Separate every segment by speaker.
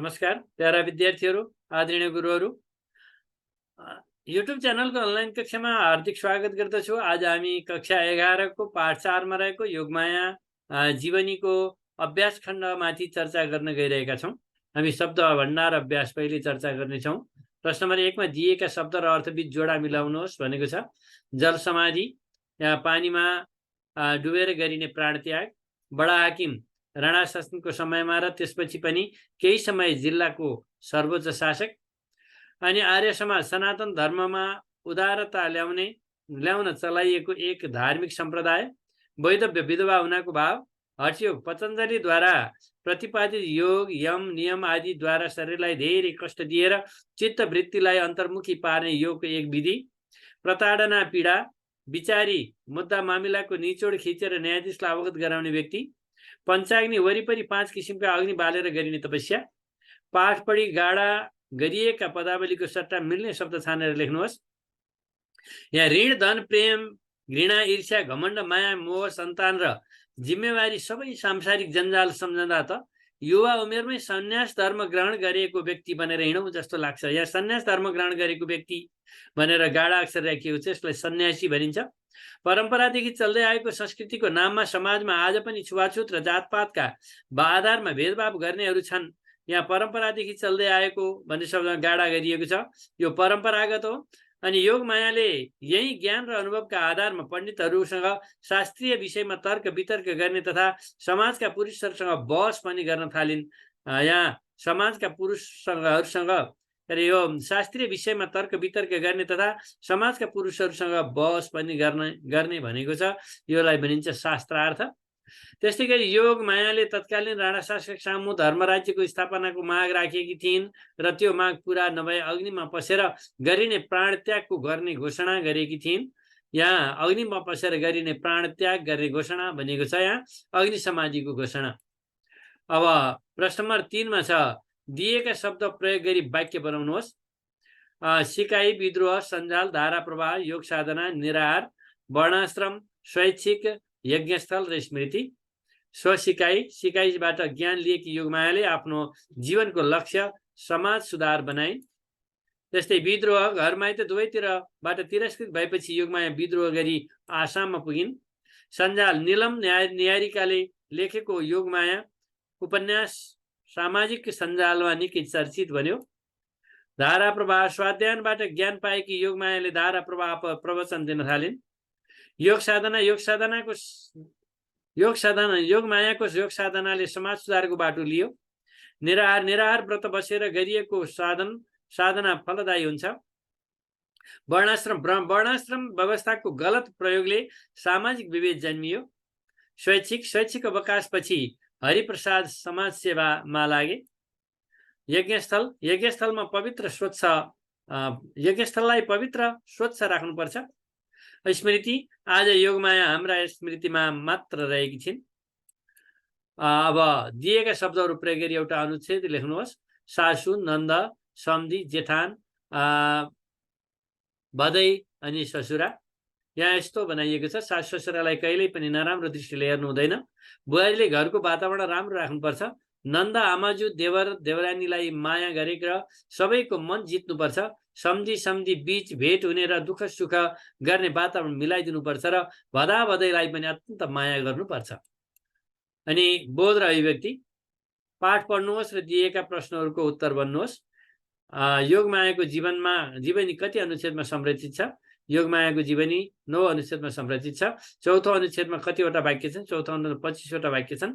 Speaker 1: नमस्कार प्यारा विद्यार्थीहरू, आदरणीय गुरुहरू, युट्युब च्यानलको अनलाइन कक्षामा हार्दिक स्वागत गर्दछु। आज हामी कक्षा 11 को पाठ 4 मा रहेको योगमाया जीवनीको अभ्यास खण्डमाथि चर्चा गर्न गइरहेका छौँ। हामी शब्द भण्डार अभ्यास पहिले चर्चा गर्नेछौँ। प्रश्न नम्बर 1 मा दिएका शब्द र अर्थबीच जोडा मिलाउनुहोस् भनेको छ। जल समाधि, पानीमा डुबेर गरिने प्राणत्याग, बडा हाकिम राणा शासनको समयमा र त्यसपछि पनि केही समय जिल्लाको सर्वोच्च शासक, अनि आर्य समाज सनातन धर्ममा उदारता ल्याउन चलाइएको एक धार्मिक सम्प्रदाय, वैधव्य विधवा हुनाको भाव, हठयोग पतञ्जलिद्वारा प्रतिपादित योग यम नियम आदिद्वारा शरीरलाई धेरै कष्ट दिएर चित्तवृत्तिलाई अन्तर्मुखी पार्ने योगको एक विधि, प्रताडना पीडा, विचारी मुद्दा मामिलाको निचोड खिचेर न्यायाधीशलाई अवगत गराउने व्यक्ति, पञ्चाग्नि वरिपरि 5 किसिमका अग्नि बालेर गरिने तपस्या, पाठ पढी गाडा गरिएका पदावलीको सट्टा मिल्ने शब्द छानेर लेख्नुहोस्। यहाँ ऋण, धन, प्रेम, घृणा, ईर्ष्या, घमण्ड, माया, मोह, सन्तान र जिम्मेवारी सबै सांसारिक जन्जाल सम्झँदा त युवा उमेरमै सन्यास धर्म ग्रहण गरेको व्यक्ति बनेर हिँडौँ जस्तो लाग्छ। यहाँ सन्यास धर्म ग्रहण गरेको व्यक्ति भनेर गाडा अक्षर राखिएको छ, यसलाई सन्यासी भनिन्छ। परम्परादेखि चल्दै आएको संस्कृतिको नाममा समाजमा आज पनि छुवाछुत र जातपातका आधारमा भेदभाव गर्नेहरू छन्। यहाँ परम्परादेखि चल्दै आएको भन्ने शब्दमा गाडा गरिएको छ, यो परम्परागत हो। अनि योग मायाले यही ज्ञान र अनुभवका आधारमा पण्डितहरूसँग शास्त्रीय विषयमा तर्क वितर्क गर्ने तथा समाजका पुरुषहरूसँग बहस पनि गर्न थालिन्। यहाँ समाजका पुरुषहरूसँग यो शास्त्रीय विषयमा तर्क वितर्क गर्ने तथा समाजका पुरुषहरूसँग बहस पनि गर्ने भनेको छ। योलाई भनिन्छ शास्त्रार्थ। त्यस्तै गरी योग मायाले तत्कालीन राणा शासक सामु धर्मराज्यको स्थापनाको माग राखेकी थिइन् र त्यो माग पुरा नभए अग्निमा पसेर गरिने प्राणत्यागको गर्ने घोषणा गरेकी थिइन्। यहाँ अग्निमा पसेर गरिने प्राणत्याग गर्ने घोषणा भनेको छ, यहाँ अग्नि समाधिको घोषणा। अब प्रश्न नम्बर 3 मा छ, दिएका शब्द प्रयोग गरी वाक्य बनाउनुहोस्। सिकाइ, विद्रोह, सञ्जाल, धारा प्रवाह, योग साधना, निराहार, वर्णाश्रम, स्वैच्छिक, यज्ञस्थल र स्मृति। स्वसिकाइ, सिकाइबाट ज्ञान लिएकी योगमायाले आफ्नो जीवनको लक्ष्य समाज सुधार बनाइन्। त्यस्तै विद्रोह, घर माइत दुवैतिरबाट तिरस्कृत भएपछि योगमाया विद्रोह गरी आसाममा पुगिन्। सञ्जाल, नीलम न्यायिकाले लेखेको योगमाया उपन्यास सामाजिक सञ्जालमा निकै चर्चित बन्यो। धारा प्रवाह, स्वाध्यायबाट ज्ञान पाएकी योगमायाले धारा प्रवाह प्रवचन दिन थालिन्। योग साधना, योगमायाको योग साधनाले समाज सुधारको बाटो लियो। निराहार व्रत बसेर गरिएको साधना फलदायी हुन्छ। वर्णाश्रम व्यवस्थाको गलत प्रयोगले सामाजिक विभेद जन्मियो। स्वैच्छिक अवकाशपछि हरिप्रसाद समाज सेवामा लागे। यज्ञस्थलमा यज्ञस्थललाई पवित्र स्वच्छ राख्नुपर्छ। स्मृति, आज योगमाया हाम्रा स्मृतिमा मात्र रहेकी छिन्। अब दिएका शब्दहरू प्रयोग गरी एउटा अनुच्छेद लेख्नुहोस्। सासु, नन्द, सम्धी, जेठान, भदै अनि ससुरा। यहाँ यस्तो बनाइएको छ, सासु ससुरालाई कहिल्यै पनि नराम्रो दृष्टिले हेर्नु हुँदैन। बुहारीले घरको वातावरण राम्रो राख्नुपर्छ। नन्द, आमाजु, देवरानीलाई माया गरेर सबैको मन जित्नुपर्छ। सम्धी बीच भेट हुने र दुःख सुख गर्ने वातावरण मिलाइदिनुपर्छ र भदैलाई पनि अत्यन्त माया गर्नुपर्छ। अनि बोध र अभिव्यक्ति, पाठ पढ्नुहोस् र दिएका प्रश्नहरूको उत्तर भन्नुहोस्। योगमायाको जीवनी कति अनुच्छेदमा संरचित छ? योगमायाको जीवनी 9 अनुच्छेदमा संरचित छ। चौथो अनुच्छेदमा कतिवटा वाक्य छन्? चौथो अनुच्छेदमा 25 वटा वाक्य छन्।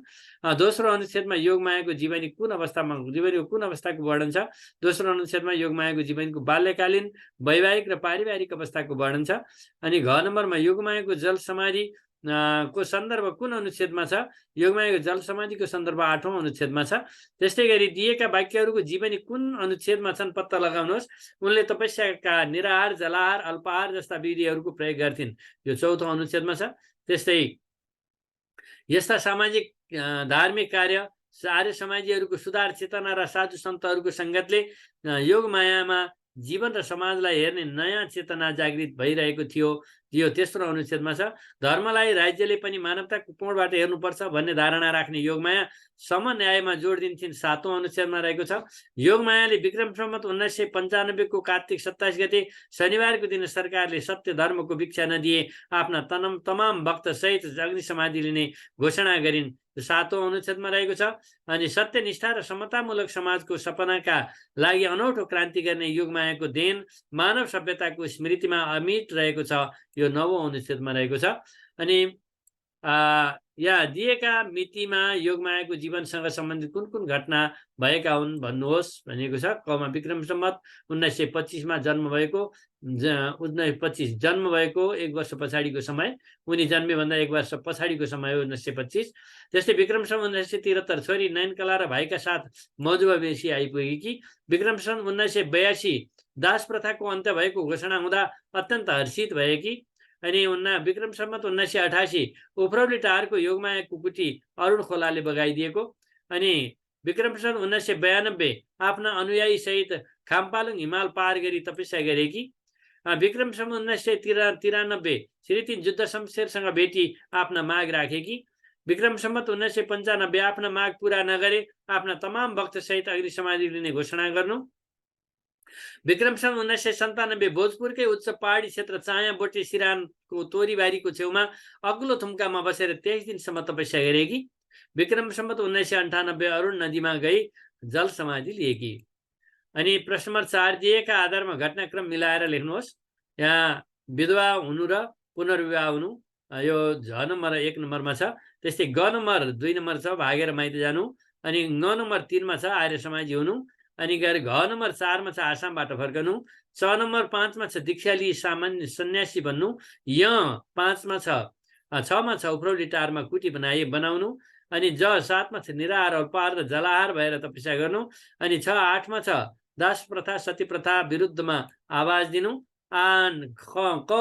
Speaker 1: दोस्रो अनुच्छेदमा योगमायाको जीवनीको कुन अवस्थाको वर्णन छ? दोस्रो अनुच्छेदमा योगमायाको जीवनीको बाल्यकालीन, वैवाहिक र पारिवारिक अवस्थाको वर्णन छ। अनि घ नम्बरमा योगमायाको जल समाधि को सन्दर्भ कुन अनुच्छेदमा छ? योगमायाको जल समाधिको सन्दर्भ 8औं अनुच्छेदमा छ। त्यस्तै गरी दिएका वाक्यहरूको जीवनी कुन अनुच्छेदमा छन् पत्ता लगाउनुहोस्। उनले तपस्याका निराहार, जलाहार, अल्पाहार जस्ता विधिहरूको प्रयोग गर्थिन्, यो 4औं अनुच्छेदमा छ। त्यस्तै यस्ता सामाजिक धार्मिक कार्य, आर्य समाजीहरूको सुधार चेतना र साधु सन्तहरूको सङ्गतले योगमायामा जीवन र समाजलाई हेर्ने नयाँ चेतना जागृत भइरहेको थियो। यो तेस्रो अनुच्छेदमा छ। धर्मलाई राज्यले पनि मानवताको कोणबाट हेर्नुपर्छ भन्ने धारणा राख्ने योगमाया समन्यायमा जोड दिन्छन्। 7औं अनुच्छेदमा रहेको छ। योगमायाले विक्रम सम्वत 1995 को कार्तिक 27 गते शनिबारको दिन सरकारले सत्य धर्मको भिक्षा नदिए आफ्ना तमाम भक्त सहित अग्नि समाधि लिने घोषणा गरिन्। 7औं अनुच्छेदमा रहेको छ। अनि सत्यनिष्ठा र समतामूलक समाजको सपनाका लागि अनौठो क्रान्ति गर्ने योगमायाको देन मानव सभ्यताको स्मृतिमा अमिट रहेको छ। यो 9औं अनुच्छेदमा रहेको छ। अनि यहाँ दिएका मितिमा योगमायाको जीवनसँग सम्बन्धित कुन कुन घटना भएका हुन् भन्नुहोस् भनेको छ। कमा विक्रम सम्वत 1925 जन्म भएको 1925 जन्म भएको 1 वर्ष पछाडिको समय, उनी जन्मेभन्दा 1 वर्ष पछाडिको समय हो 1925। त्यस्तै विक्रम सन् 1973 छोरी नयनकला र भाइका साथ मजुवा बेसी आइपुगेकी। विक्रम सन् 1982 दास प्रथाको अन्त्य भएको घोषणा हुँदा अत्यन्त हर्षित भएकी। अनि विक्रम सम्वत 1988 उफ्रौली टारको योगमायाको कुटी अरुण खोलाले बगाइदिएको। अनि विक्रम सन् 1992 आफ्ना अनुयायी सहित खाम्पालुङ हिमाल पार गरी तपस्या गरेकी। विक्रम सन् 1993 श्री 3 जुद्ध शमशेरसँग भेटी आफ्ना माग राखेकी। विक्रम सम्वत 1995 आफ्ना माग पूरा नगरे आफ्ना तमाम भक्त सहित अग्नि समाधि लिने घोषणा गर्नु। विक्रम सन् 1997 भोजपुरकै उच्च पहाडी क्षेत्र चाया बोटे सिरानको तोरीबारीको छेउमा अग्लो थुम्कामा बसेर 23 दिनसम्म तपस्या गरेकी। विक्रम सम्वत 1998 अरुण नदीमा गई जल समाधि लिएकी। अनि प्रश्न नम्बर 4 दिएका आधारमा घटनाक्रम मिलाएर लेख्नुहोस्। यहाँ विधवा हुनु र पुनर्विवाह हुनु यो झ नम्बर 1 नम्बरमा छ। त्यस्तै ग नम्बर 2 नम्बर छ भागेर माइत जानु। अनि ङ नम्बर 3 मा छ आर्य समाजी हुनु। अनि गएर घ नम्बर 4 मा छ आसामबाट फर्कनु। च नम्बर 5 मा छ दीक्षा लिई सामान्य सन्यासी बन्नु। य 5 मा छ 6 मा छ उफ्रौली टारमा कुटी बनाउनु। अनि ज 7 मा छ निराहार अल्पाहार र जलाहार भएर तपस्या गर्नु। अनि 6 8 मा छ दास प्रथा सती प्रथा विरुद्धमा आवाज दिनु। क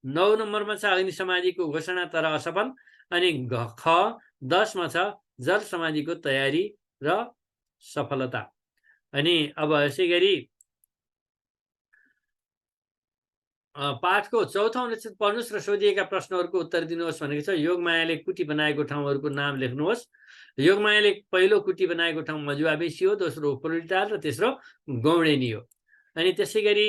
Speaker 1: 9 नम्बरमा छ अग्नि समाधिको घोषणा तर असफल। अनि ख 10 मा छ जल समाधिको तयारी र सफलता। अनि अब यसै गरी पाठको चौथो अनुच्छेद पढ्नुहोस् र सोधिएका प्रश्नहरूको उत्तर दिनुहोस् भनेको छ। योगमायाले कुटी बनाएको ठाउँहरूको नाम लेख्नुहोस्। योगमायाले पहिलो कुटी बनाएको ठाउँ मजुवाबेसी हो, दोस्रो उफ्रौलीटार र तेस्रो गौडेनी हो। अनि त्यसै गरी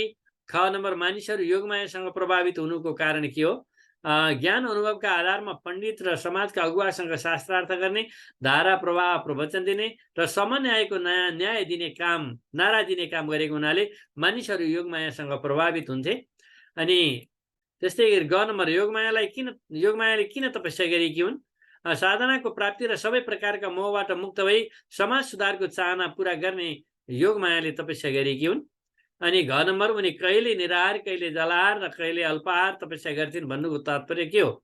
Speaker 1: ख नम्बर मानिसहरू योगमायासँग प्रभावित हुनुको कारण के हो? ज्ञान अनुभवका आधारमा पण्डित र समाजका अगुवासँग शास्त्रार्थ गर्ने, धारा प्रवाह प्रवचन दिने र समन्यायको न्याय दिने काम नारा दिने काम गरेको हुनाले मानिसहरू योगमायासँग प्रभावित हुन्थे। अनि त्यस्तै गरी ग नम्बर योगमायाले किन तपस्या गरेकी हुन्? साधनाको प्राप्ति र सबै प्रकारका मोहबाट मुक्त भई समाज सुधारको चाहना पूरा गर्ने योगमायाले तपस्या गरेकी हुन्। अनि घ नम्बर उनी कहिले निराहार कहिले जलाहार र कहिले अल्पाहार तपस्या गर्छिन् भन्नुको तात्पर्य के हो?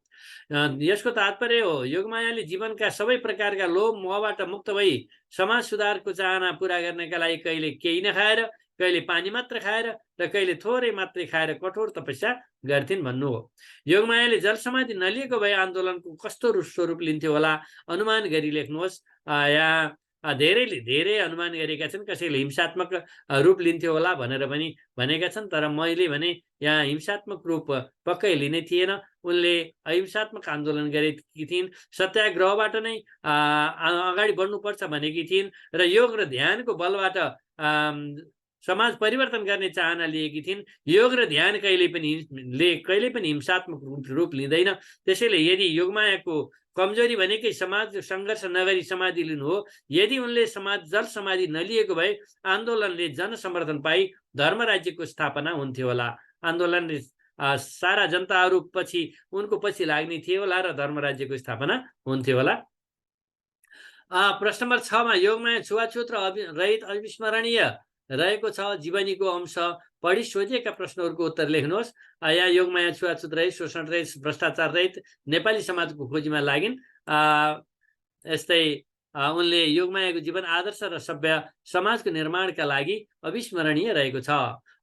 Speaker 1: यसको तात्पर्य हो योगमायाले जीवनका सबै प्रकारका लोभ मोहबाट मुक्त भई समाज सुधारको चाहना पूरा गर्नका लागि कहिले केही नखाएर, कहिले पानी मात्र खाएर र कहिले थोरै मात्रै खाएर कठोर तपस्या गर्थिन् भन्नु हो। योगमायाले जल समाधि नलिएको भए आन्दोलनको कस्तो स्वरूप लिन्थ्यो होला अनुमान गरी लेख्नुहोस्। यहाँ धेरै अनुमान गरेका छन्। कसैले हिंसात्मक रूप लिन्थ्यो होला भनेर पनि भनेका छन्, तर मैले भने यहाँ हिंसात्मक रूप पक्कै लिने थिएन। उनले अहिंसात्मक आन्दोलन गरेकी थिइन्। सत्याग्रहबाट नै अगाडि बढ्नुपर्छ भनेकी थिइन् र योग र ध्यानको बलबाट समाज परिवर्तन गर्ने चाहना लिएकी थिइन्। योग र ध्यान कहिले पनि हिंसात्मक रूप लिँदैन। त्यसैले यदि योगमायाको कमजोरी भनेकै समाज सङ्घर्ष नगरी समाधि लिनु हो, यदि उनले जल समाधि नलिएको भए आन्दोलनले जनसमर्थन पाई धर्म राज्यको स्थापना हुन्थ्यो होला। आन्दोलनले सारा जनताहरू उनको पछि लाग्ने थियो होला र धर्म राज्यको स्थापना हुन्थ्यो होला। प्रश्न नम्बर 6 मा योगमाया छुवाछुत र रहित अविस्मरणीय रहेको छ जीवनीको अंश पढी सोधिएका प्रश्नहरूको उत्तर लेख्नुहोस्। यहाँ योगमाया छुवाछुत रहित, शोषण रहित, भ्रष्टाचार रहित नेपाली समाजको खोजीमा लागिन्। यस्तै उनले योगमायाको जीवन आदर्श र सभ्य समाजको निर्माणका लागि अविस्मरणीय रहेको छ।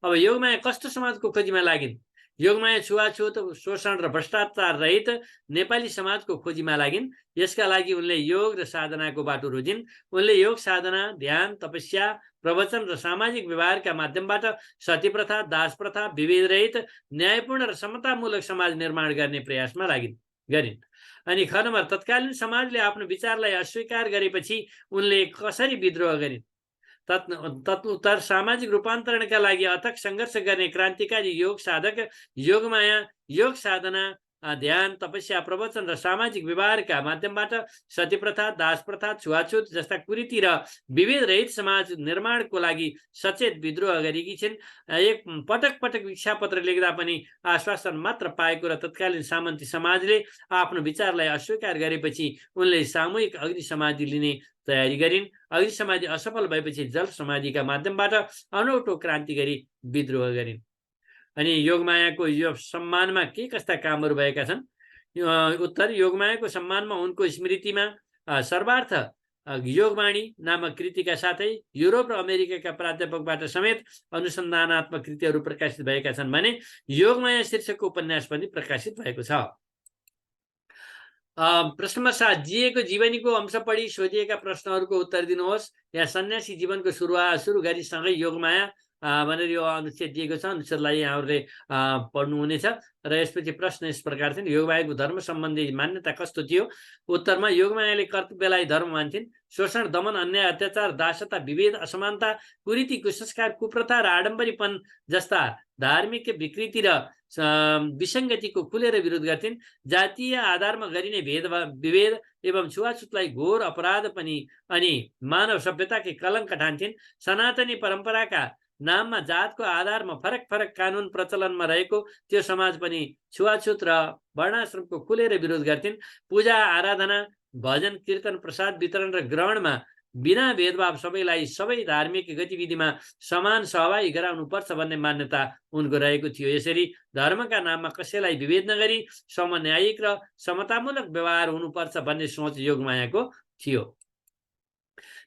Speaker 1: अब योगमाया कस्तो समाजको खोजीमा लागिन्? योगमाया छुवाछुत, शोषण र भ्रष्टाचार रहित नेपाली समाजको खोजीमा लागिन्। यसका लागि उनले योग र साधनाको बाटो रोजिन्। उनले योग साधना, ध्यान, तपस्या, प्रवचन र सामाजिक व्यवहारका माध्यमबाट सती प्रथा, दास प्रथा, विभेद रहित, न्यायपूर्ण र समतामूलक समाज निर्माण गर्ने प्रयासमा गरिन्। अनि ख नम्बर, तत्कालीन समाजले आफ्नो विचारलाई अस्वीकार गरेपछि उनले कसरी विद्रोह गरिन्? तत्उत्तर, सामाजिक रूपान्तरणका लागि अथक सङ्घर्ष गर्ने क्रान्तिकारी योग साधक योगमाया योग साधना, ध्यान, तपस्या, प्रवचन र सामाजिक व्यवहारका माध्यमबाट सती प्रथा, दास प्रथा, छुवाछुत जस्ता कुरीति र विभेद रहित समाज निर्माणको लागि सचेत विद्रोह गरेकी छिन्। एक पटक पटक इच्छा पत्र लेख्दा पनि आश्वासन मात्र पाएको र तत्कालीन सामन्ती समाजले आफ्नो विचारलाई अस्वीकार गरेपछि उनले सामूहिक अग्नि समाधि लिने तयारी गरिन्। अग्नि समाधि असफल भएपछि जल समाधिका माध्यमबाट अनौठो क्रान्ति गरी विद्रोह गरिन्। अनि योगमायाको यो सम्मानमा के कस्ता कामहरू भएका छन्? उत्तर, योगमायाको सम्मानमा उनको स्मृतिमा सर्वार्थ योगवाणी नामक कृतिका साथै युरोप र अमेरिकाका प्राध्यापकबाट समेत अनुसन्धानात्मक कृतिहरू प्रकाशित भएका छन् भने योगमाया शीर्षकको उपन्यास पनि प्रकाशित भएको छ। प्रश्न नम्बर 7, जिएको जीवनीको अंश पढी सोधिएका प्रश्नहरूको उत्तर दिनुहोस्। यहाँ सन्यासी जीवनको सुरु गरी सँगै योगमाया भनेर यो अनुच्छेद दिएको छ। अनुच्छेदलाई यहाँहरूले पढ्नुहुनेछ र यसपछि प्रश्न यस प्रकार थिए, योगमायाको धर्म सम्बन्धी मान्यता कस्तो थियो? उत्तरमा, योगमायाले कर्तव्यलाई धर्म मान्थिन्। शोषण, दमन, अन्याय, अत्याचार, दासता, विभेद, असमानता, कुरीति, कुसंस्कार, कुप्रथा र आडम्बरीपन जस्ता धार्मिक विकृति र विसङ्गतिको खुलेर विरोध गर्थिन्। जातीय आधारमा गरिने विभेद एवं छुवाछुतलाई घोर अपराध पनि अनि मानव सभ्यताकै कलङ्क ठान्थिन्। सनातनी परम्पराका नाममा जातको आधारमा फरक फरक कानुन प्रचलनमा रहेको त्यो समाज पनि छुवाछुत र वर्णाश्रमको खुलेर विरोध गर्थिन्। पूजा, आराधना, भजन, कीर्तन, प्रसाद वितरण र ग्रहणमा बिना भेदभाव सबैलाई सबै धार्मिक गतिविधिमा समान सहभागी गराउनुपर्छ भन्ने मान्यता उनको रहेको थियो। यसरी धर्मका नाममा कसैलाई विभेद नगरी समन्यायिक र समतामूलक व्यवहार हुनुपर्छ भन्ने सोच योगमायाको थियो।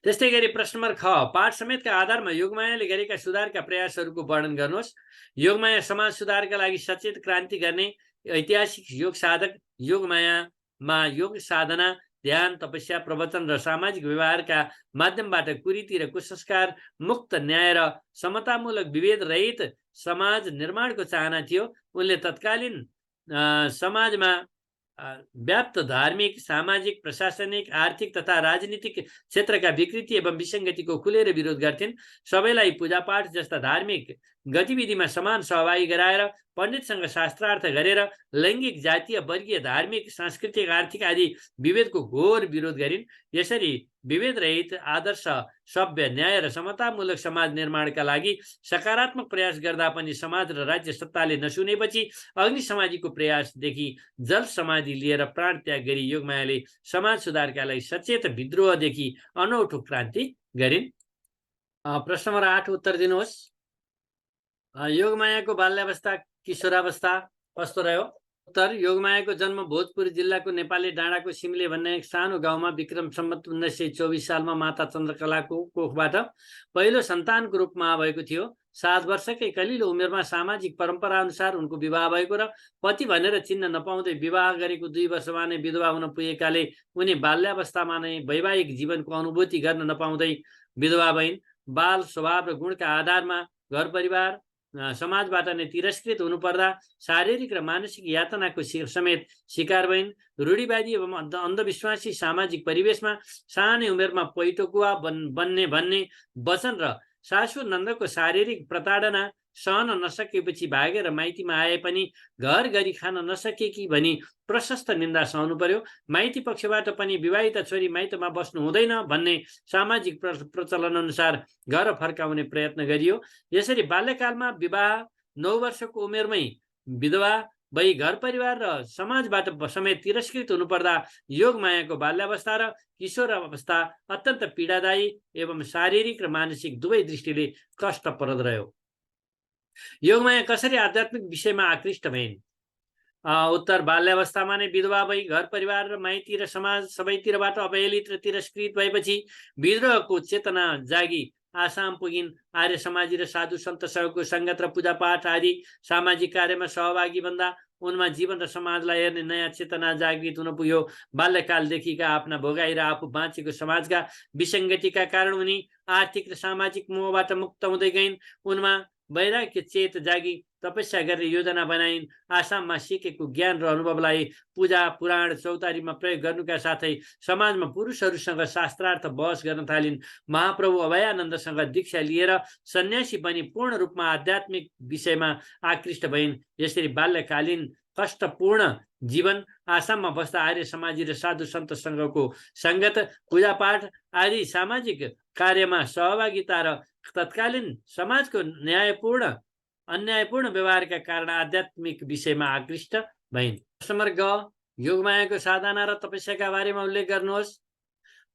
Speaker 1: त्यस्तै गरी प्रश्न नम्बर ख, पाठ समेतका आधारमा योगमायाले गरेका सुधारका प्रयासहरूको वर्णन गर्नुहोस्। योगमाया समाज सुधारका लागि सचेत क्रान्ति गर्ने ऐतिहासिक योग साधक। योगमायामा योग साधना, ध्यान, तपस्या, प्रवचन र सामाजिक व्यवहारका माध्यमबाट कुरीति र कुसंस्कार मुक्त, न्याय र समतामूलक विभेद रहित समाज निर्माणको चाहना थियो। उनले तत्कालीन समाजमा व्याप्त धार्मिक, सामाजिक, प्रशासनिक, आर्थिक तथा राजनीतिक क्षेत्रका विकृति एवं विसङ्गतिको खुलेर विरोध गर्थिन्। सबैलाई पूजापाठ जस्ता धार्मिक गतिविधिमा समान सहभागी गराएर पण्डितसँग शास्त्रार्थ गरेर लैङ्गिक, जातीय, वर्गीय, धार्मिक, सांस्कृतिक, आर्थिक आदि विभेदको घोर विरोध गरिन्। यसरी विभेद रहित, आदर्श, सभ्य, न्याय र समतामूलक समाज निर्माणका लागि सकारात्मक प्रयास गर्दा पनि समाज र राज्य सत्ताले नसुनेपछि अग्नि समाधिको प्रयासदेखि जल समाधि लिएर प्राण त्याग गरी योगमायाले समाज सुधारका लागि सचेत विद्रोहदेखि अनौठो क्रान्ति गरिन्। प्रश्न नम्बर 8 उत्तर दिनुहोस्। योगमायाको बाल्यावस्था, किशोरावस्था कस्तो रह्यो? उत्तर, योगमायाको जन्म भोजपुर जिल्लाको नेपाली डाँडाको सिमले भन्ने एक सानो गाउँमा विक्रम सम्वत 1924 सालमा माता चन्द्रकलाको कोखबाट पहिलो सन्तानको रूपमा भएको थियो। 7 वर्षकै कलिलो उमेरमा सामाजिक परम्परा अनुसार उनको विवाह भएको र पति भनेर चिन्न नपाउँदै विवाह गरेको 2 वर्षमा नै विधवा हुन पुगेकाले उनी बाल्यावस्थामा नै वैवाहिक जीवनको अनुभूति गर्न नपाउँदै विधवा भइन्। बाल स्वभाव र गुणका आधारमा घर परिवार समाजबाट नै तिरस्कृत हुनुपर्दा शारीरिक र मानसिक यातनाको समेत शिकार भइन्। रूढिवादी एवं अन्धविश्वासी सामाजिक परिवेशमा सानै उमेरमा पैटोकुवा बन्ने भन्ने वचन र सासु नन्दको शारीरिक प्रताडना सहन नसकेपछि भागेर माइतीमा आए पनि घर गरी खान नसकेकी भनी प्रशस्त निन्दा सहनु पर्यो। माइती पक्षबाट पनि विवाहित छोरी माइतमा बस्नु हुँदैन भन्ने सामाजिक प्रचलन अनुसार घर फर्काउने प्रयत्न गरियो। यसरी बाल्यकालमा विवाह, 9 वर्षको उमेरमै विधवा भई घर परिवार र समाजबाट समेत तिरस्कृत हुनुपर्दा योगमायाको बाल्यावस्था र किशोरावस्था अत्यन्त पीडादायी एवं शारीरिक र मानसिक दुवै दृष्टिले कष्टप्रद रह्यो। योगमाया कसरी आध्यात्मिक विषयमा आकृष्ट भइन्? उत्तर, बाल्यावस्थामा नै विधवा भई घर परिवार र माइती र समाज सबैतिरबाट अवहेलित र तिरस्कृत भएपछि विद्रोहको चेतना जागी आसाम पुगिन्। आर्य समाजी र साधु सन्तसँगको सङ्गत र पूजापाठ आदि सामाजिक कार्यमा सहभागी बन्दा उनमा जीवन र समाजलाई हेर्ने नयाँ चेतना जागृत हुन पुग्यो। बाल्यकालदेखिका आफ्ना भोगाई र आफू बाँचेको समाजका विसङ्गतिका कारण उनी आर्थिक र सामाजिक मोहबाट मुक्त हुँदै गइन्। उनमा वैराग्य चेत जागी तपस्या गर्ने योजना बनाइन्। आसाममा सिकेको ज्ञान र अनुभवलाई पूजा पुराण चौतारीमा प्रयोग गर्नुका साथै समाजमा पुरुषहरूसँग शास्त्रार्थ बहस गर्न थालिन्। महाप्रभु अभयानन्दसँग दीक्षा लिएर सन्यासी बनी पूर्ण रूपमा आध्यात्मिक विषयमा आकृष्ट भइन्। यसरी बाल्यकालीन कष्टपूर्ण जीवन आसाममा बस्दा आर्य समाजी र साधु सन्तसँगको सङ्गत, पूजापाठ आदि सामाजिक कार्यमा सहभागिता र तत्कालीन समाजको अन्यायपूर्ण व्यवहारका कारण आध्यात्मिक विषयमा आकृष्ट भइन्। नम्बर ग, योगमायाको साधना र तपस्याका बारेमा उल्लेख गर्नुहोस्।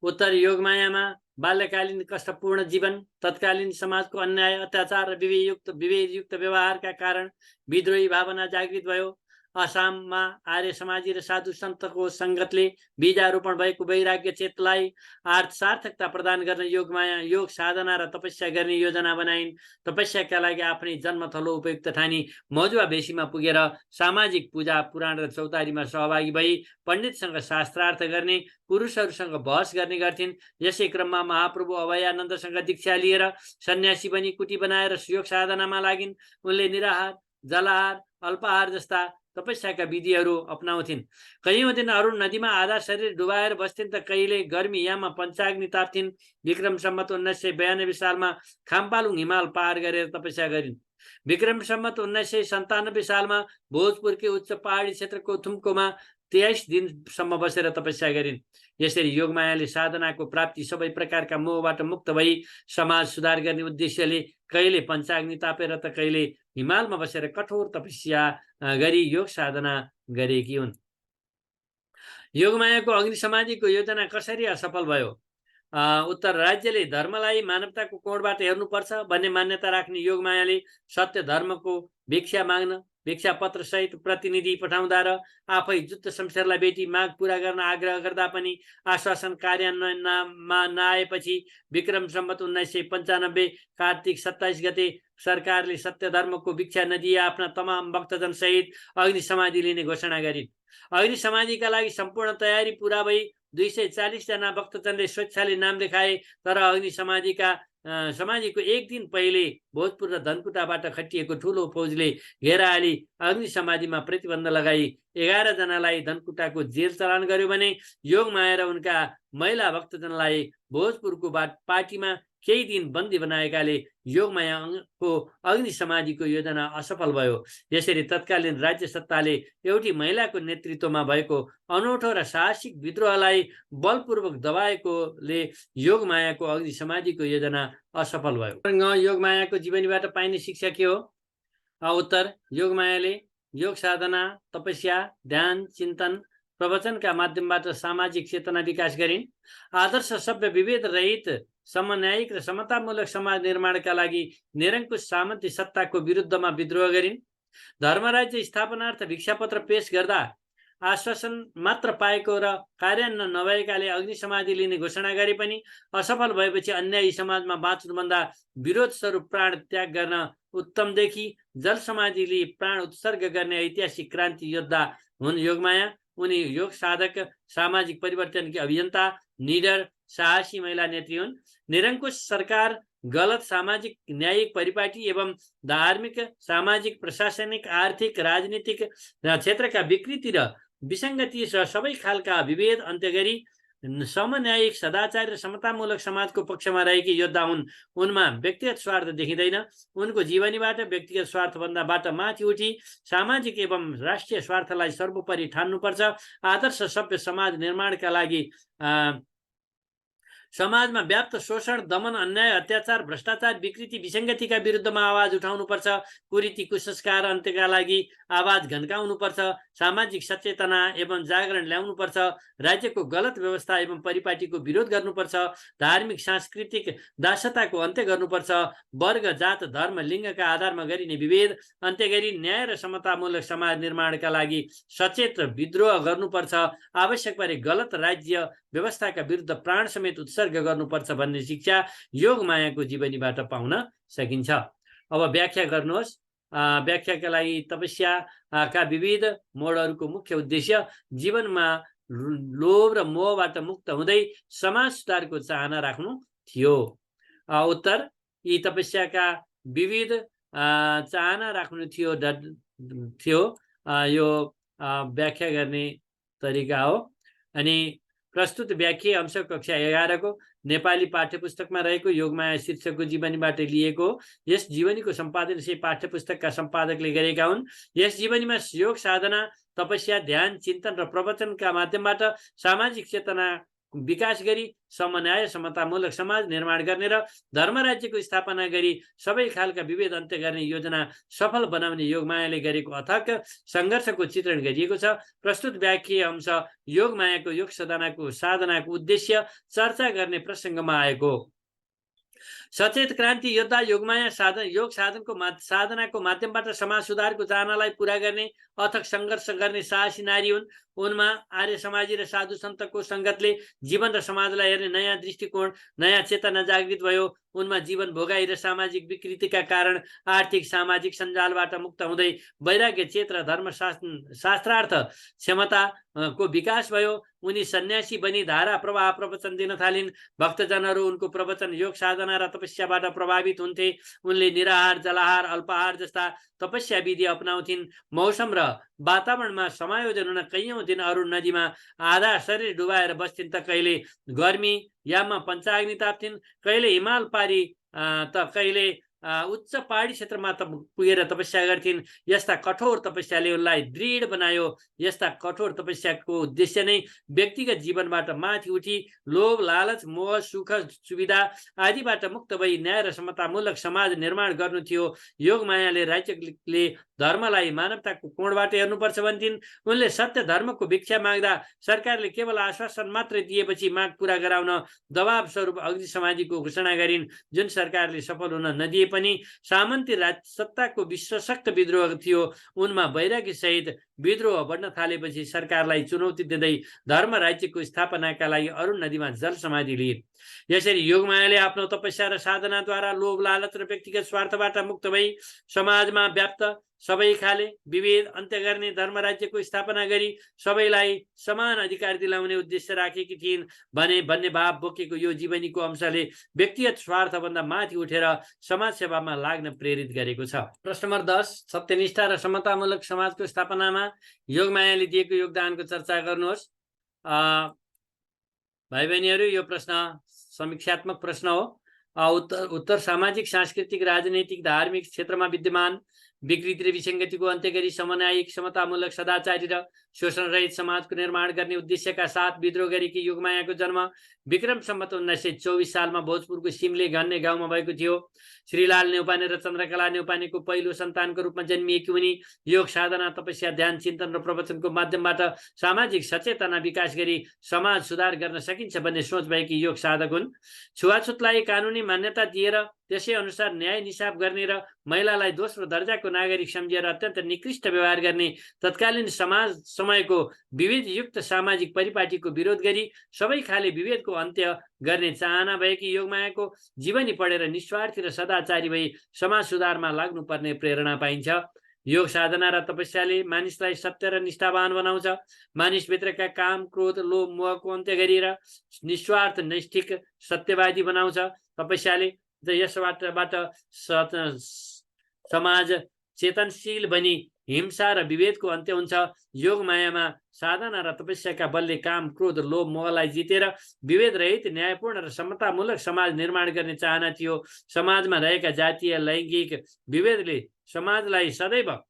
Speaker 1: उत्तर, योगमायामा बाल्यकालीन कष्टपूर्ण जीवन, तत्कालीन समाजको अन्याय, अत्याचार र विवेकयुक्त व्यवहारका कारण विद्रोही भावना जागृत भयो। आसाममा आर्य समाजी र साधु सन्तको सङ्गतले बीजारोपण भएको वैराग्य चेतलाई सार्थकता प्रदान गर्न योग साधना र तपस्या गर्ने योजना बनाइन्। तपस्याका लागि आफ्नै जन्मथलो उपयुक्त ठानी मजुवा बेसीमा पुगेर सामाजिक पूजा पुराण र चौतारीमा सहभागी भई पण्डितसँग शास्त्रार्थ गर्ने, पुरुषहरूसँग बहस गर्ने गर्थिन्। यसै क्रममा महाप्रभु अभयानन्दसँग दीक्षा लिएर सन्यासी बनी कुटी बनाएर योग साधनामा लागिन्। उनले निराहार, जलाहार, अल्पाहार जस्ता तपस्याका विधिहरू अपनाउँथिन्। कैयौँ दिन अरुण नदीमा आधा शरीर डुबाएर बस्थिन् त कहिले गर्मी याममा पञ्चाग्नि ताप्थिन्। विक्रम सम्मत 1992 सालमा खाम्पालुङ हिमाल पार गरेर तपस्या गरिन्। विक्रम सम्मत 1997 सालमा भोजपुरकै उच्च पहाडी क्षेत्रको थुम्कोमा 23 दिनसम्म बसेर तपस्या गरिन्। यसरी योगमायाले साधनाको प्राप्ति, सबै प्रकारका मोहबाट मुक्त भई समाज सुधार गर्ने उद्देश्यले कहिले पञ्चाग्नि तापेर त कहिले हिमालमा बसेर कठोर तपस्या गरी योग साधना गरेकी हुन्। योगमायाको अग्नि समाधिको योजना कसरी असफल भयो? उत्तर, राज्यले धर्मलाई मानवताको कोणबाट हेर्नुपर्छ भन्ने मान्यता राख्ने योगमायाले सत्य धर्मको भिक्षा माग्न भिक्षा पत्र सहित प्रतिनिधि पठाउँदा र आफै जुद्ध शमशेरलाई भेटी माग पूरा गर्न आग्रह गर्दा पनि आश्वासन कार्यान्वयनमा नआएपछि विक्रम सम्वत 1995 कार्तिक 27 गते सरकारले सत्य धर्मको भिक्षा नदिए आफ्ना तमाम भक्तजन सहित अग्नि समाधि लिने घोषणा गरिन्। अग्नि समाधिका लागि सम्पूर्ण तयारी पूरा भई 240 जना भक्तजनले स्वेच्छाले नाम लेखाए। तर अग्नि समाधिको एक दिन पहिले भोजपुर र धनकुटाबाट खटिएको ठुलो फौजले घेराहाली अग्नि समाधिमा प्रतिबन्ध लगाई 11 जनालाई धनकुटाको जेल चलान गर्यो भने योगमाया र उनका महिला भक्तजनलाई भोजपुरको पार्टीमा केही दिन बन्दी बनाएकाले योगमायाको अग्नि समाधिको योजना असफल भयो। यसरी तत्कालीन राज्य सत्ताले एउटी महिलाको नेतृत्वमा भएको अनौठो र साहसिक विद्रोहलाई बलपूर्वक दबाएकोले योगमायाको अग्नि समाधिको योजना असफल भयो। योगमायाको जीवनीबाट पाइने शिक्षा के हो? उत्तर, योगमायाले योग साधना, तपस्या, ध्यान, चिन्तन, प्रवचनका माध्यमबाट सामाजिक चेतना विकास गरिन्। आदर्श सभ्य विभेद रहित समन्यायिक र समतामूलक समाज निर्माणका लागि निरङ्कुश सामन्ती सत्ताको विरुद्धमा विद्रोह गरिन्। धर्मराज्य स्थापनार्थ भिक्षापत्र पेश गर्दा आश्वासन मात्र पाएको र कार्यान्वयन नभएकाले अग्नि समाधि लिने घोषणा गरे पनि असफल भएपछि अन्यायी समाजमा बाँच्नुभन्दा विरोध स्वरूप प्राण त्याग गर्न उत्तमदेखि जल समाधि लिई प्राण उत्सर्ग गर्ने ऐतिहासिक क्रान्ति योद्धा हुन् योगमाया। उनी योग साधक, सामाजिक परिवर्तनकी अभियन्ता, निडर, साहसी महिला नेत्री हुन्। निरङ्कुश सरकार, गलत सामाजिक न्यायिक परिपाटी एवं धार्मिक, सामाजिक, प्रशासनिक, आर्थिक, राजनीतिक क्षेत्रका विकृति र विसङ्गति र सबै खालका विभेद अन्त्य गरी समन्यायिक, सदाचारी र समतामूलक समाजको पक्षमा रहेकी योद्धा हुन्। उनमा व्यक्तिगत स्वार्थ देखिँदैन। उनको जीवनीबाट व्यक्तिगत स्वार्थभन्दा माथि उठी सामाजिक एवं राष्ट्रिय स्वार्थलाई सर्वोपरि ठान्नुपर्छ। आदर्श सभ्य समाज निर्माणका लागि समाजमा व्याप्त शोषण, दमन, अन्याय, अत्याचार, भ्रष्टाचार, विकृति, विसङ्गतिका विरुद्धमा आवाज उठाउनुपर्छ। कुरीति, कुसंस्कार अन्त्यका लागि आवाज घन्काउनुपर्छ। सामाजिक सचेतना एवं जागरण ल्याउनुपर्छ। राज्यको गलत व्यवस्था एवं परिपाटीको विरोध गर्नुपर्छ। धार्मिक, सांस्कृतिक दासताको अन्त्य गर्नुपर्छ। वर्ग, जात, धर्म, लिङ्गका आधारमा गरिने विभेद अन्त्य गरी न्याय र समतामूलक समाज निर्माणका लागि सचेत विद्रोह गर्नुपर्छ। आवश्यक परे गलत राज्य व्यवस्थाका विरुद्ध प्राण समेत उत्सर्ग गर्नुपर्छ भन्ने शिक्षा योग मायाको जीवनीबाट पाउन सकिन्छ। अब व्याख्या गर्नुहोस्। व्याख्याका लागि तपस्याका विविध मोडहरूको मुख्य उद्देश्य जीवनमा लोभ र मोहबाट मुक्त हुँदै समाज सुधारको चाहना राख्नु थियो। उत्तर, यी तपस्याका विविध चाहना राख्नु थियो यो व्याख्या गर्ने तरिका हो। अनि प्रस्तुत व्याख्या अंश कक्षा 11 को नेपाली पाठ्यपुस्तकमा रहेको योगमाया शीर्षकको जीवनीबाट लिएको। यस जीवनीको सम्पादन चाहिँ पाठ्यपुस्तकका सम्पादकले गरेका हुन्। यस जीवनीमा योग साधना, तपस्या, ध्यान, चिन्तन र प्रवचनका माध्यमबाट सामाजिक चेतना विकास गरी समन्वय समतामूलक समाज निर्माण गर्ने र धर्म राज्यको स्थापना गरी सबै खालका विभेद अन्त्य गर्ने योजना सफल बनाउने योगमायाले गरेको अथक सङ्घर्षको चित्रण गरिएको छ। प्रस्तुत व्याख्या अंश योगमायाको योग साधनाको उद्देश्य चर्चा गर्ने प्रसङ्गमा आएको। सचेत क्रान्ति योद्धा योगमाया योग साधनाको माध्यमबाट समाज सुधारको चाहनालाई पूरा गर्ने अथक सङ्घर्ष गर्ने साहसी नारी हुन्। उनमा आर्य समाजी र साधु सन्तको सङ्गतले जीवन र समाजलाई हेर्ने नयाँ दृष्टिकोण, नयाँ चेतना जागृत भयो। उनमा जीवन भोगाई र सामाजिक विकृतिका कारण आर्थिक सामाजिक सञ्जालबाट मुक्त हुँदै वैराग्य चेत र धर्म शास्त्रार्थ क्षमताको विकास भयो। उनी सन्यासी बनी धारा प्रवाह प्रवचन दिन थालिन्। भक्तजनहरू उनको प्रवचन, योग साधना र तपस्याबाट प्रभावित हुन्थे। उनले निराहार, जलाहार, अल्पाहार जस्ता तपस्या विधि अपनाउँथिन्। मौसम र वातावरणमा समायोजन हुन कैयौँ दिन अरुण नदीमा आधा शरीर डुबाएर बस्थिन् त कहिले गर्मी याममा पञ्चाग्नि ताप्थिन्, कहिले हिमाल पारी त कहिले उच्च पहाडी क्षेत्रमा पुगेर तपस्या गर्थिन्। यस्ता कठोर तपस्याले उनलाई दृढ बनायो। यस्ता कठोर तपस्याको उद्देश्य नै व्यक्तिगत जीवनबाट माथि उठी लोभ, लालच, मोह, सुख सुविधा आदिबाट मुक्त भई न्याय र समतामूलक समाज निर्माण गर्नु थियो। योगमायाले राज्यले धर्मलाई मानवताको कोणबाट हेर्नुपर्छ भन्थिन्। उनले सत्य धर्मको भिक्षा माग्दा सरकारले केवल आश्वासन मात्रै दिएपछि माग पूरा गराउन दबाब स्वरूप अग्नि समाधिको घोषणा गरिन्, जुन सरकारले सफल हुन नदिए पनि सामन्ती सत्ताको विश्वशक्त विद्रोह थियो। उनमा वैराग्य सहित विद्रोह बढ्न थालेपछि सरकारलाई चुनौती दिँदै धर्म राज्यको स्थापनाका लागि अरुण नदीमा जल समाधि लिए। यसरी योगमायाले आफ्नो तपस्या र साधनाद्वारा लोभ, लालच र व्यक्तिगत स्वार्थबाट मुक्त भई समाजमा व्याप्त सबै खाले विभेद अन्त्य गर्ने धर्म राज्यको स्थापना गरी सबैलाई समान अधिकार दिलाउने उद्देश्य राखेकी थिइन् भन्ने भाव बोकेको यो जीवनीको अंशले व्यक्तिगत स्वार्थभन्दा माथि उठेर समाज सेवामा लाग्न प्रेरित गरेको छ। प्रश्न नम्बर 10, सत्यनिष्ठा र समतामूलक समाजको स्थापनामा योगमायाले दिएको योगदानको चर्चा गर्नुहोस्। भाइ बहिनीहरू, यो प्रश्न समीक्षात्मक प्रश्न हो। उत्तर सामाजिक, सांस्कृतिक, राजनैतिक, धार्मिक क्षेत्रमा विद्यमान विकृति र विसङ्गतिको अन्त्य गरी समन्वयिक, समतामूलक, सदाचारी र शोषणरहित समाजको निर्माण गर्ने उद्देश्यका साथ विद्रोह गरेकी योगमायाको जन्म विक्रम सम्वत 1924 सालमा भोजपुरको सिमले भन्ने गाउँमा भएको थियो। श्रीलाल नेउपाने र चन्द्रकला नेउपानेको पहिलो सन्तानको रूपमा जन्मिएकी उनी योग साधना, तपस्या, ध्यान, चिन्तन र प्रवचनको माध्यमबाट सामाजिक सचेतना विकास गरी समाज सुधार गर्न सकिन्छ भन्ने सोच भएकी योग साधक हुन्। छुवाछुतलाई कानुनी मान्यता दिएर त्यसै अनुसार न्याय निसाब गर्ने र महिलालाई दोस्रो दर्जाको नागरिक सम्झिएर अत्यन्त निकृष्ट व्यवहार गर्ने तत्कालीन समयको विभेदयुक्त सामाजिक परिपाटीको विरोध गरी सबै खाले विभेदको अन्त्य गर्ने चाहना भएकी योगमायाको जीवनी पढेर निस्वार्थी र सदाचारी भई समाज सुधारमा लाग्नुपर्ने प्रेरणा पाइन्छ। योग साधना र तपस्याले मानिसलाई सत्य र निष्ठावान बनाउँछ। मानिसभित्रका काम, क्रोध, लोभ, मोहको अन्त्य गरेर निस्वार्थ नैष्ठिक सत्यवादी बनाउँछ। तपस्याले यसबाट समाज चेतनशील बनी हिंसा र विभेदको अन्त्य हुन्छ। योगमायामा साधना र तपस्याका बलले काम, क्रोध, लोभ, मोहलाई जितेर विभेद रहित, न्यायपूर्ण र समतामूलक समाज निर्माण गर्ने चाहना थियो। समाजमा रहेका जातीय, लैङ्गिक विभेदले समाजलाई सदैव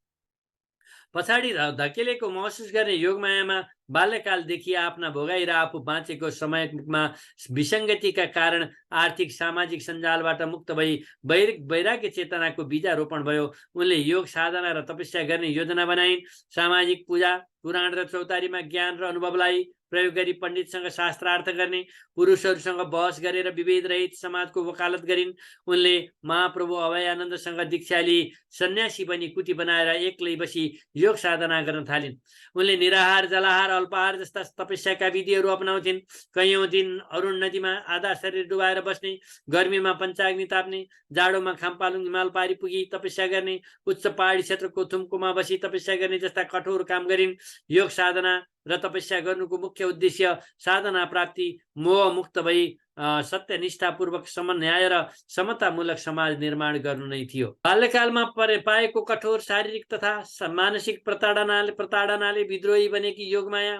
Speaker 1: पछाडि धकेलेको महसुस गर्ने योगमायामा बाल्यकालदेखि आफ्ना भोगाई र आफू बाँचेको समयमा विसङ्गतिका कारण आर्थिक सामाजिक सञ्जालबाट मुक्त भई वैराग्य चेतनाको बीजारोपण भयो। उनले योग साधना र तपस्या गर्ने योजना बनाइन्। सामाजिक पूजा, पुराण र चौतारीमा ज्ञान र अनुभवलाई प्रयोग गरी पण्डितसँग शास्त्रार्थ गर्ने, पुरुषहरूसँग बहस गरेर विभेद रहित समाजको वकालत गरिन्। उनले महाप्रभु अभयानन्दसँग दीक्षा लिई सन्यासी बनी कुटी बनाएर एक्लै बसी योग साधना गर्न थालिन्। उनले निराहार, जलाहार, अल्पाहार जस्ता तपस्याका विधिहरू अपनाउँथिन्। कैयौं दिन अरुण नदीमा आधा शरीर डुबाएर बस्ने, गर्मीमा पञ्चाग्नि ताप्ने, जाडोमा खामपालुङ हिमाल पारी पुगी तपस्या गर्ने, उच्च पहाडी क्षेत्रको थुम्कोमा बसी तपस्या गर्ने जस्ता कठोर काम गरिन्। योग साधना र तपस्या गर्नुको मुख्य उद्देश्य साधना प्राप्ति, मोह मुक्त भई सत्यनिष्ठापूर्वक समन्याय र समतामूलक समाज निर्माण गर्नु नै थियो। बाल्यकालमा पाएको कठोर शारीरिक तथा मानसिक प्रताडनाले विद्रोही बनेकी योगमाया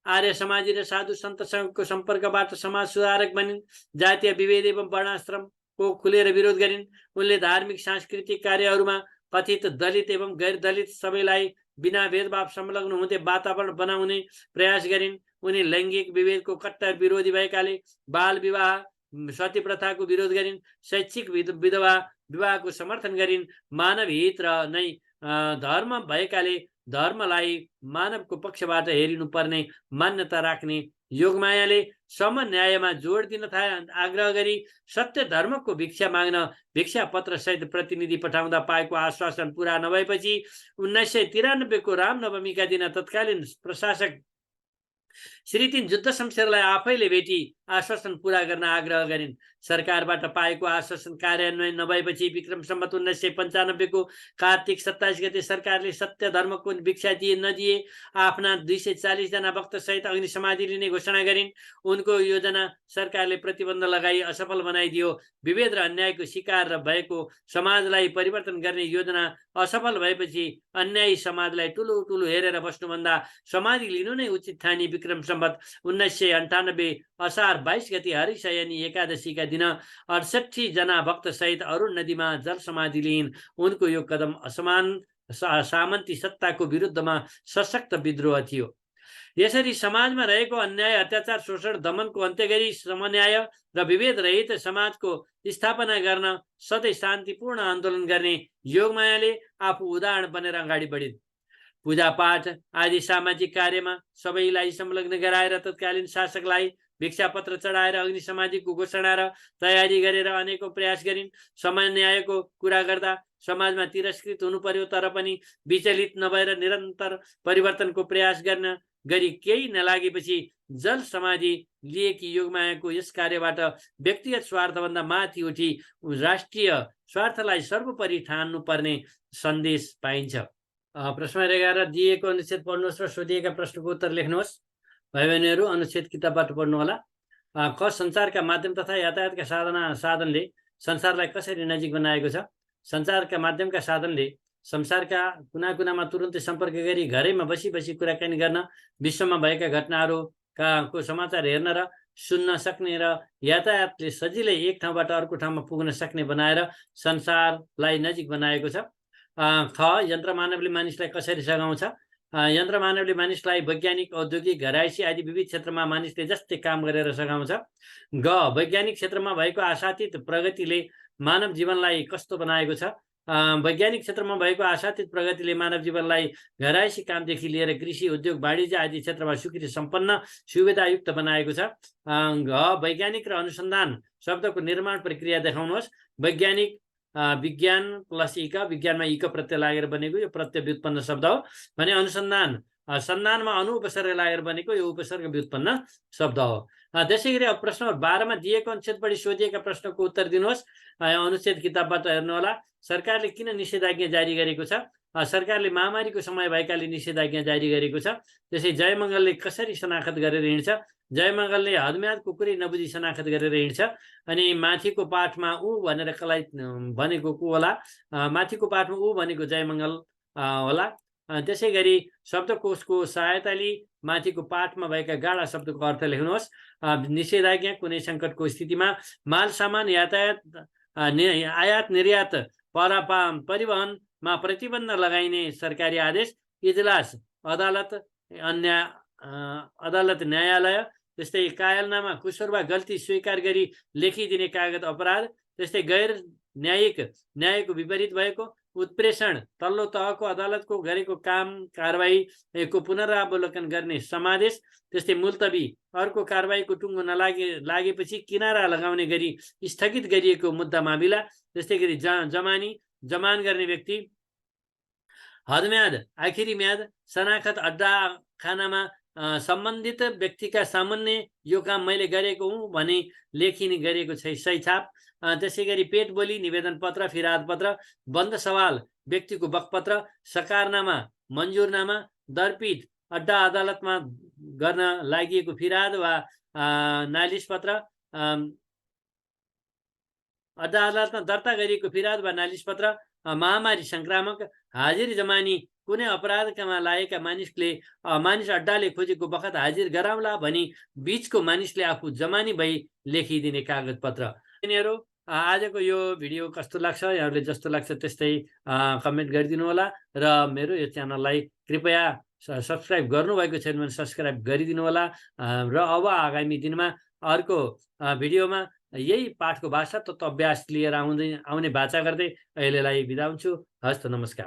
Speaker 1: आर्य समाजी र साधु सन्तसँगको सम्पर्कबाट समाज सुधारक बनिन्। जातीय विभेद एवं वर्णाश्रमको खुलेर विरोध गरिन्। उनले धार्मिक सांस्कृतिक कार्यहरूमा कथित दलित एवं गैर दलित सबैलाई बिना भेदभाव संलग्न हुँदै वातावरण बनाउने प्रयास गरिन्। उनी लैङ्गिक विभेदको कट्टर विरोधी भएकाले बाल विवाह, सती प्रथाको विरोध गरिन्। शैक्षिक विधवा विवाहको समर्थन गरिन्। मानव हित र नै धर्म भएकाले धर्मलाई मानवको पक्षबाट हेरिनुपर्ने मान्यता राख्ने योगमायाले समन्यायमा जोड दिन आग्रह गरी सत्य धर्मको भिक्षा माग्न भिक्षा पत्र सहित प्रतिनिधि पठाउँदा पाएको आश्वासन पूरा नभएपछि 1993 को रामनवमीका दिन तत्कालीन प्रशासक श्री 3 जुद्ध शमशेरलाई आफैले भेटी आश्वासन पूरा गर्न आग्रह गरिन्। सरकारबाट पाएको आश्वासन कार्यान्वयन नभएपछि विक्रम सम्वत 1995 को कार्तिक 27 गते सरकारले सत्य धर्मको भिक्षा नदिए आफ्ना 240 जना भक्त सहित अग्नि समाधि लिने घोषणा गरिन्। उनको योजना सरकारले प्रतिबन्ध लगाई असफल बनाइदियो। विभेद र अन्यायको शिकार भएको समाजलाई परिवर्तन गर्ने योजना असफल भएपछि अन्यायी समाजलाई ठुलो ठुलो हेरेर बस्नुभन्दा समाधि लिनु नै उचित ठानी विक्रम सम्वत 1998 असार 22 गते हरिशयनी एकादशीका दिन 68 जना भक्त सहित अरुण नदीमा जल समाधि लिइन्। उनको यो कदम सामन्ती सत्ताको विरुद्धमा सशक्त विद्रोह थियो। यसरी समाजमा रहेको अन्याय, अत्याचार, शोषण, दमनको अन्त्य गरी समन्याय र विभेद रहित समाजको स्थापना गर्न सधैँ शान्तिपूर्ण आन्दोलन गर्ने योगमायाले आफू उदाहरण बनेर अगाडि बढिन्। पूजापाठ आदि सामाजिक कार्यमा सबैलाई संलग्न गराएर तत्कालीन शासकलाई भिक्षापत्र चढाएर अग्नि समाधिको घोषणा र तयारी गरेर अनेकौं प्रयास गरिन्। समन्यायको कुरा गर्दा समाजमा तिरस्कृत हुनु पर्यो, तर पनि विचलित नभएर निरन्तर परिवर्तनको प्रयास गर्न गरी केही नलागेपछि जल समाधि लिएकी योगमायाको यस कार्यबाट व्यक्तिगत स्वार्थभन्दा माथि उठी राष्ट्रिय स्वार्थलाई सर्वोपरि ठान्नुपर्ने सन्देश पाइन्छ। प्रश्न 11 दिएको अनुच्छेद पढ्नुहोस् र सोधिएका प्रश्नको उत्तर लेख्नुहोस्। भाइ बहिनीहरू अनुच्छेद किताबबाट पढ्नुहोला। क सञ्चारका माध्यम तथा यातायातका साधनले संसारलाई कसरी नजिक बनाएको छ? सञ्चारका माध्यमका साधनले संसारका कुना कुनामा तुरुन्तै सम्पर्क गरी घरैमा बसी बसी कुराकानी गर्न, विश्वमा भएका घटनाहरूको समाचार हेर्न र सुन्न सक्ने र यातायातले सजिलै एक ठाउँबाट अर्को ठाउँमा पुग्न सक्ने बनाएर संसारलाई नजिक बनाएको छ। ख यन्त्र मानवले मानिसलाई कसरी सघाउँछ? यन्त्र मानवले मानिसलाई वैज्ञानिक, औद्योगिक, घरायसी आदि विविध क्षेत्रमा मानिसले जस्तै काम गरेर सघाउँछ। ग वैज्ञानिक क्षेत्रमा भएको आशातीत प्रगतिले मानव जीवनलाई कस्तो बनाएको छ? वैज्ञानिक क्षेत्रमा भएको आशातीत प्रगतिले मानव जीवनलाई घरायसी कामदेखि लिएर कृषि, उद्योग, वाणिज्य आदि क्षेत्रमा सुकृति सम्पन्न सुविधायुक्त बनाएको छ। घ वैज्ञानिक र अनुसन्धान शब्दको निर्माण प्रक्रिया देखाउनुहोस्। वैज्ञानिक विज्ञान प्लस इक, विज्ञानमा इक प्रत्यय लागेर बनेको यो प्रत्यय व्युत्पन्न शब्द हो भने अनुसन्धान सन्धानमा अनु उपसर्ग लागेर बनेको यो उपसर्ग व्युत्पन्न शब्द हो। त्यसै गरी अब प्रश्न 12 मा दिएको अनुच्छेदबाट सोधिएका प्रश्नको उत्तर दिनुहोस्। अनुच्छेद किताबबाट हेर्नुहोला। सरकारले किन निषेधाज्ञा जारी गरेको छ? सरकारले महामारीको समय भएकाले निषेधाज्ञा जारी गरेको छ। त्यसै जयमङ्गलले कसरी शनाखत गरेर हिँड्छ? जयमङ्गलले हदम्यादको कुरै नबुझी शनाखत गरेर हिँड्छ। अनि माथिको पाठमा ऊ भनेर कसलाई भनेको को होला? माथिको पाठमा ऊ भनेको जयमङ्गल होला। त्यसै गरी शब्दकोशको सहायता लिई माथिको पाठमा भएका गाडा शब्दको अर्थ लेख्नुहोस्। निषेधाज्ञा कुनै सङ्कटको स्थितिमा माल सामान यातायात आयात निर्यात परिवहनमा प्रतिबन्ध लगाइने सरकारी आदेश, इजलास, अदालत, न्यायालय, त्यस्तै कायलनामा कुसुर वा गल्ती स्वीकार गरी लेखिदिने कागज अपराध, त्यस्तै गैर न्यायिक न्यायको विपरीत भएको उत्प्रेषण, तल्लो तहको अदालतको गरेको काम कारबाहीको पुनरावलोकन गर्ने समादेश, त्यस्तै मुल्तवी, अर्को कारबाहीको टुङ्गो लागेपछि किनारा लगाउने गरी स्थगित गरिएको मुद्दा मामिला, त्यस्तै गरी जमान गर्ने व्यक्ति, हदम्याद, आखिरी म्याद, शनाखत, अड्डा खानामा सम्बन्धित व्यक्तिका सामान्य यो काम मैले गरेको हुँ भने लेखिने गरेको सही छाप, त्यसै गरी पेट बोली, निवेदन पत्र, फिराद पत्र, बन्द सवाल, व्यक्तिको बकपत्र, सकारनामा, मन्जुरनामा, दर्पित, अड्डा अदालतमा गर्न लागि फिराद वा नालिस पत्र, अड्डा अदालतमा दर्ता गरिएको फिराद वा नालिस पत्र, महामारी संक्रामक, हाजिर जमानी, कुनै अपराधकामा लागेका मानिस अड्डाले खोजेको बखत हाजिर गराउला भनी बीचको मानिसले आफू जमानी भई लेखिदिने कागजपत्र। यिनीहरू आजको यो भिडियो कस्तो लाग्छ, यहाँहरूले जस्तो लाग्छ त्यस्तै कमेन्ट गरिदिनु होला र मेरो यो च्यानललाई कृपया सब्सक्राइब गर्नुभएको छैन भने सब्सक्राइब गरिदिनु होला र अब आगामी दिनमा अर्को भिडियोमा यही पाठको भाषा तत्त्व अभ्यास लिएर आउने बाचा गर्दै अहिलेलाई बिदा हुन्छु। हस्त, नमस्कार।